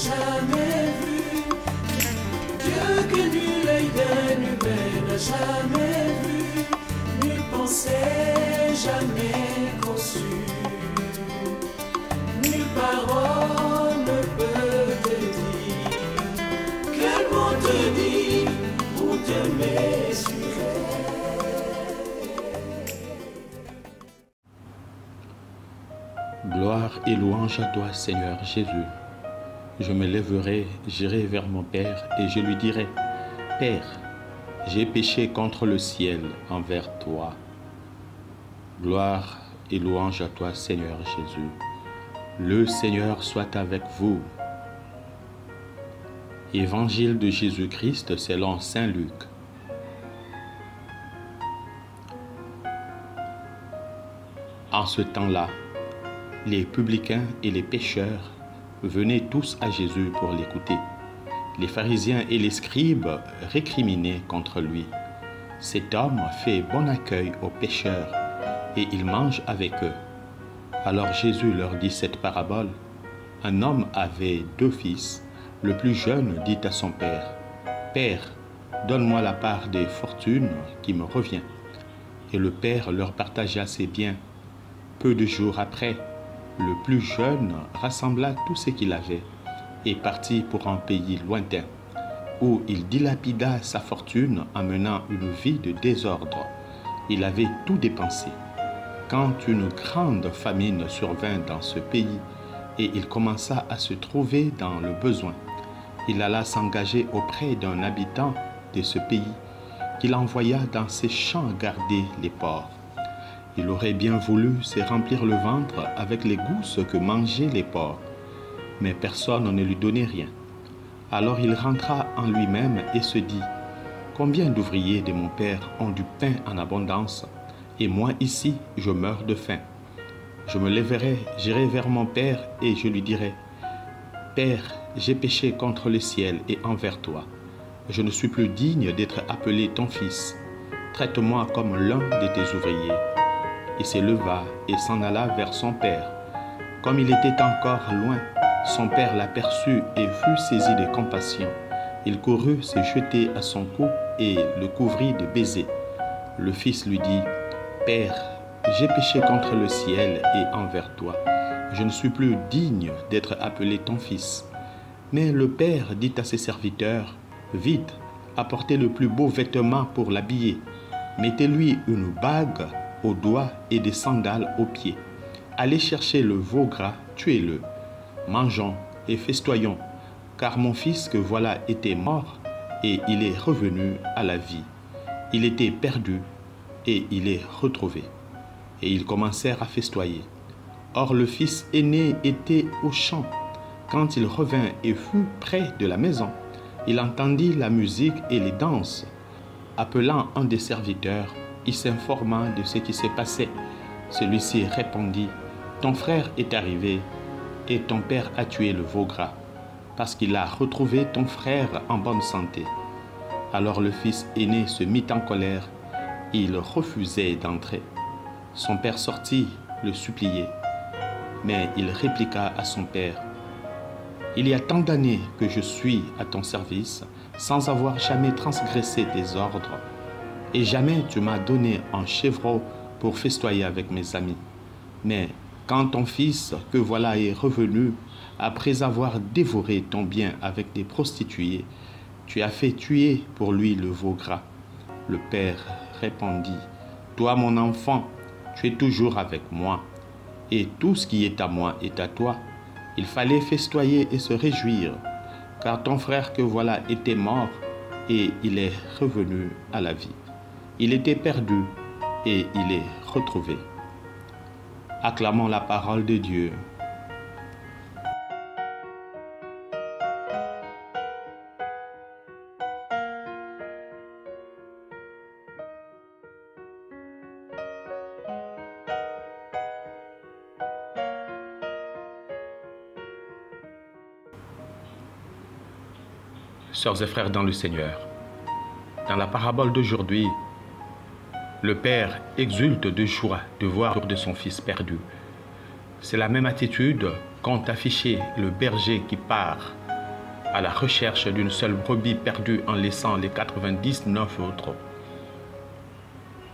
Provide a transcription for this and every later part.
jamais vu, Dieu que nul œil d'un humain n'a jamais vu, nulle pensée jamais conçue, nulle parole ne peut te dire, quel mot te dit pour te mesurer. Gloire et louange à toi, Seigneur Jésus. Je me lèverai, j'irai vers mon Père et je lui dirai, Père, j'ai péché contre le ciel envers toi. Gloire et louange à toi, Seigneur Jésus. Le Seigneur soit avec vous. Évangile de Jésus-Christ selon saint Luc. En ce temps-là, les publicains et les pécheurs venaient tous à Jésus pour l'écouter. Les pharisiens et les scribes récriminaient contre lui. Cet homme fait bon accueil aux pécheurs et il mange avec eux. Alors Jésus leur dit cette parabole. Un homme avait 2 fils. Le plus jeune dit à son père, « Père, donne-moi la part des fortunes qui me revient. » Et le père leur partagea ses biens. Peu de jours après, le plus jeune rassembla tout ce qu'il avait et partit pour un pays lointain, où il dilapida sa fortune en menant une vie de désordre. Il avait tout dépensé. Quand une grande famine survint dans ce pays et il commença à se trouver dans le besoin, il alla s'engager auprès d'un habitant de ce pays qu'il envoya dans ses champs garder les porcs. Il aurait bien voulu se remplir le ventre avec les gousses que mangeaient les porcs, mais personne ne lui donnait rien. Alors il rentra en lui-même et se dit, « Combien d'ouvriers de mon père ont du pain en abondance, et moi ici je meurs de faim. Je me lèverai, j'irai vers mon père et je lui dirai, « Père, j'ai péché contre le ciel et envers toi. Je ne suis plus digne d'être appelé ton fils. Traite-moi comme l'un de tes ouvriers. » Il se leva et s'en alla vers son père. Comme il était encore loin, son père l'aperçut et fut saisi de compassion. Il courut se jeter à son cou et le couvrit de baisers. Le fils lui dit, « Père, j'ai péché contre le ciel et envers toi. Je ne suis plus digne d'être appelé ton fils. » Mais le père dit à ses serviteurs, « Vite, apportez le plus beau vêtement pour l'habiller. Mettez-lui une bague aux doigts et des sandales aux pieds. Allez chercher le veau gras, tuez-le. Mangeons et festoyons, car mon fils que voilà était mort et il est revenu à la vie. Il était perdu et il est retrouvé. » Et ils commencèrent à festoyer. Or le fils aîné était au champ. Quand il revint et fut près de la maison, il entendit la musique et les danses. Appelant un des serviteurs, il s'informa de ce qui s'est passé. Celui-ci répondit, « Ton frère est arrivé et ton père a tué le veau gras, parce qu'il a retrouvé ton frère en bonne santé. » Alors le fils aîné se mit en colère. Il refusait d'entrer. Son père sortit le supplier, mais il répliqua à son père, « Il y a tant d'années que je suis à ton service sans avoir jamais transgressé tes ordres. Et jamais tu m'as donné un chevreau pour festoyer avec mes amis. Mais quand ton fils, que voilà, est revenu, après avoir dévoré ton bien avec des prostituées, tu as fait tuer pour lui le veau gras. » Le père répondit, « Toi, mon enfant, tu es toujours avec moi, et tout ce qui est à moi est à toi. Il fallait festoyer et se réjouir, car ton frère que voilà était mort, et il est revenu à la vie. Il était perdu et il est retrouvé. » Acclamons la parole de Dieu. Sœurs et frères dans le Seigneur, dans la parabole d'aujourd'hui, le père exulte de joie de voir de son fils perdu. C'est la même attitude qu'ont affiché le berger qui part à la recherche d'une seule brebis perdue en laissant les 99 autres.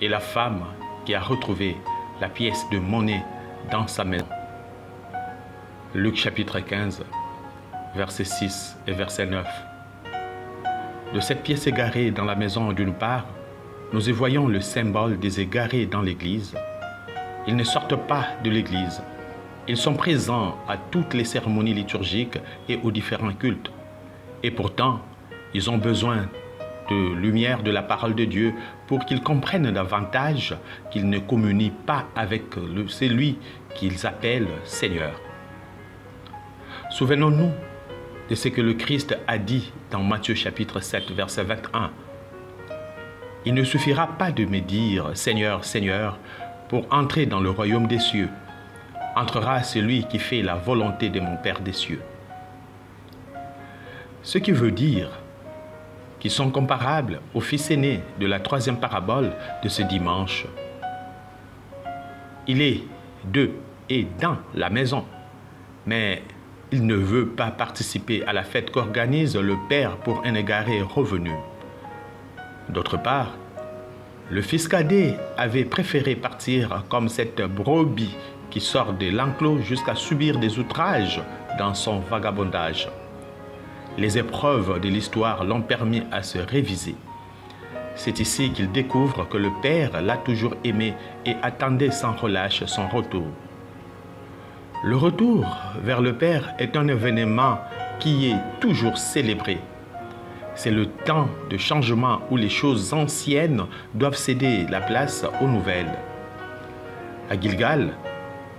Et la femme qui a retrouvé la pièce de monnaie dans sa maison. Luc chapitre 15, versets 6 et verset 9. De cette pièce égarée dans la maison d'une part, nous y voyons le symbole des égarés dans l'Église. Ils ne sortent pas de l'Église. Ils sont présents à toutes les cérémonies liturgiques et aux différents cultes. Et pourtant, ils ont besoin de lumière de la parole de Dieu pour qu'ils comprennent davantage qu'ils ne communient pas avec celui qu'ils appellent Seigneur. Souvenons-nous de ce que le Christ a dit dans Matthieu chapitre 7, verset 21. « Il ne suffira pas de me dire « Seigneur, Seigneur » pour entrer dans le royaume des cieux. Entrera celui qui fait la volonté de mon Père des cieux. » Ce qui veut dire qu'ils sont comparables au fils aîné de la troisième parabole de ce dimanche. Il est de et dans la maison, mais il ne veut pas participer à la fête qu'organise le Père pour un égaré revenu. D'autre part, le fils cadet avait préféré partir comme cette brebis qui sort de l'enclos jusqu'à subir des outrages dans son vagabondage. Les épreuves de l'histoire l'ont permis à se réviser. C'est ici qu'il découvre que le Père l'a toujours aimé et attendait sans relâche son retour. Le retour vers le Père est un événement qui est toujours célébré. C'est le temps de changement où les choses anciennes doivent céder la place aux nouvelles. À Gilgal,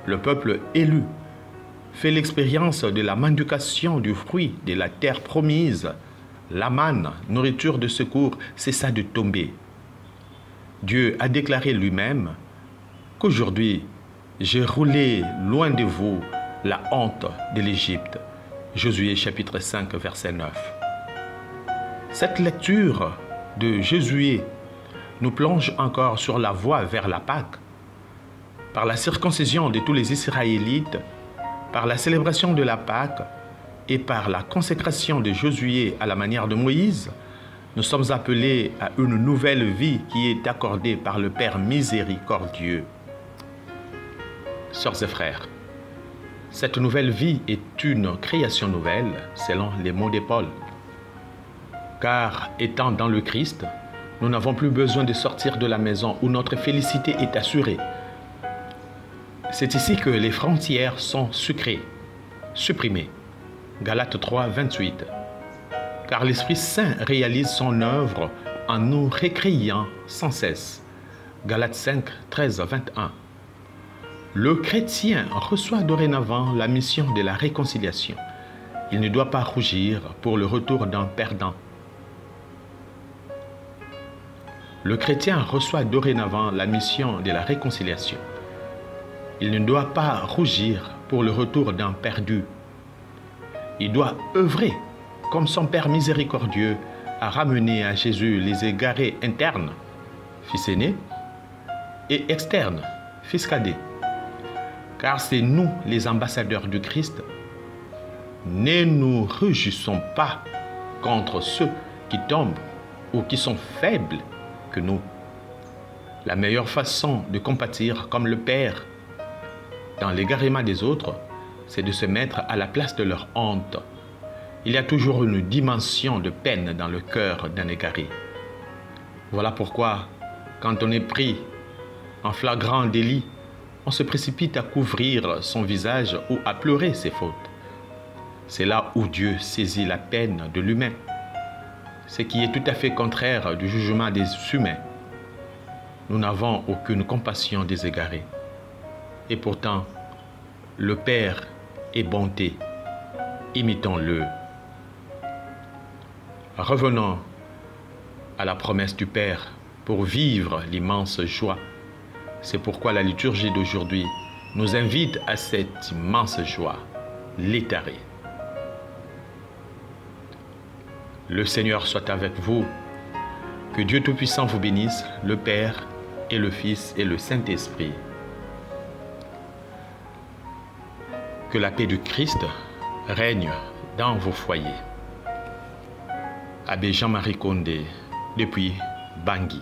le peuple élu fait l'expérience de la mendication du fruit de la terre promise. La manne, nourriture de secours, cessa de tomber. Dieu a déclaré lui-même qu'aujourd'hui, j'ai roulé loin de vous la honte de l'Égypte. Josué chapitre 5, verset 9. Cette lecture de Josué nous plonge encore sur la voie vers la Pâque. Par la circoncision de tous les Israélites, par la célébration de la Pâque et par la consécration de Josué à la manière de Moïse, nous sommes appelés à une nouvelle vie qui est accordée par le Père miséricordieux. Sœurs et frères, cette nouvelle vie est une création nouvelle selon les mots de Paul. Car étant dans le Christ, nous n'avons plus besoin de sortir de la maison où notre félicité est assurée. C'est ici que les frontières sont supprimées. Galates 3, 28. Car l'Esprit Saint réalise son œuvre en nous récréant sans cesse. Galates 5, 13, 21. Le chrétien reçoit dorénavant la mission de la réconciliation. Il ne doit pas rougir pour le retour d'un perdant. Le chrétien reçoit dorénavant la mission de la réconciliation. Il ne doit pas rougir pour le retour d'un perdu. Il doit œuvrer comme son Père miséricordieux à ramener à Jésus les égarés internes, fils aîné, et externes, fils cadet. Car c'est nous les ambassadeurs du Christ. Ne nous réjouissons pas contre ceux qui tombent ou qui sont faibles que nous. La meilleure façon de compatir comme le Père dans l'égarement des autres, c'est de se mettre à la place de leur honte. Il y a toujours une dimension de peine dans le cœur d'un égaré. Voilà pourquoi, quand on est pris en flagrant délit, on se précipite à couvrir son visage ou à pleurer ses fautes. C'est là où Dieu saisit la peine de l'humain, ce qui est tout à fait contraire du jugement des humains. Nous n'avons aucune compassion des égarés. Et pourtant, le Père est bonté. Imitons-le. Revenons à la promesse du Père pour vivre l'immense joie. C'est pourquoi la liturgie d'aujourd'hui nous invite à cette immense joie, l'étarée. Le Seigneur soit avec vous. Que Dieu Tout-Puissant vous bénisse, le Père et le Fils et le Saint-Esprit. Que la paix du Christ règne dans vos foyers. Abbé Jean-Marie Condé, depuis Bangui.